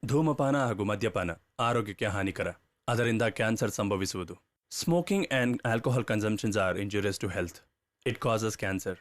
ಧೂಮಪಾನ ಹಾಗೂ ಮದ್ಯಪಾನ ಆರೋಗ್ಯಕ್ಕೆ ಹಾನಿಕರ. ಅದರಿಂದ ಕ್ಯಾನ್ಸರ್ ಸಂಭವಿಸುವುದು. Smoking and alcohol consumptions are injurious to health. It causes cancer.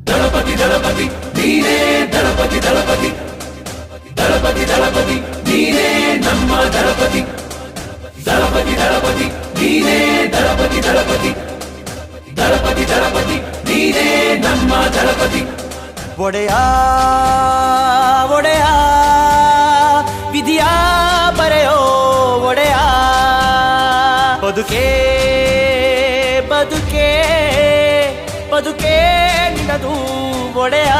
ದಳಪತಿ ದಳಪತಿ ನೀನೇ ದಳಪತಿ ದಳಪತಿ ದಳಪತಿ ದಳಪತಿ ನೀನೇ ನಮ್ಮ ದಳಪತಿ ದಳಪತಿ ದಳಪತಿ ನೀನೇ ದಳಪತಿ ದಳಪತಿ ದಳಪತಿ ದಳಪತಿ ನೀನೇ ನಮ್ಮ ದಳಪತಿ. ಒಡೆಯ ಒಡೆಯ ವಿಧಿಯ ಬರೆಯೋ ಒಡೆಯ ಬದುಕೇ ಬದುಕೇ ಬದುಕೇ ನಿನ್ನದು ಒಡೆಯ.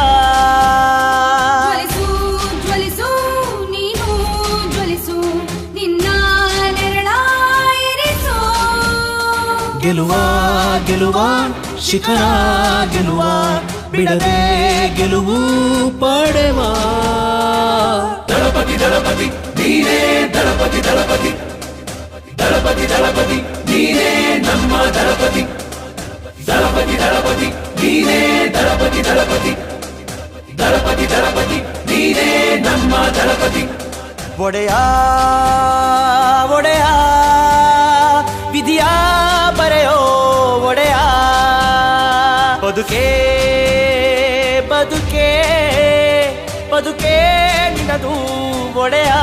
ಜ್ವಲಿಸು ಜ್ವಲಿಸು ನೀನು ಜ್ವಲಿಸು ನಿನ್ನ ನೆರಳ ಇರಿಸು. ಗೆಲುವ ಗೆಲುವ ಶಿಖರ ಗೆಲುವ ಬಿಡದೆ ಗೆಲುವು ಪಡೆವ. ದಳಪತಿ ದಳಪತಿ ನೀನೇ ದಳಪತಿ ದಳಪತಿ ದಳಪತಿ ದಳಪತಿ ನೀನೇ ನಮ್ಮ ದಳಪತಿ ದಳಪತಿ ದಳಪತಿ ನೀನೇ ದಳಪತಿ ದಳಪತಿ ದಳಪತಿ ದಳಪತಿ ನೀನೇ ನಮ್ಮ ದಳಪತಿ. ಒಡೆಯ ಒಡೆಯ ವಿಧಿಯ ಬರೆಯೋ ಒಡೆಯ ಬದುಕೇ ಬದುಕೇ ಬದುಕೇ ನಿನ್ನದು ಒಡೆಯ.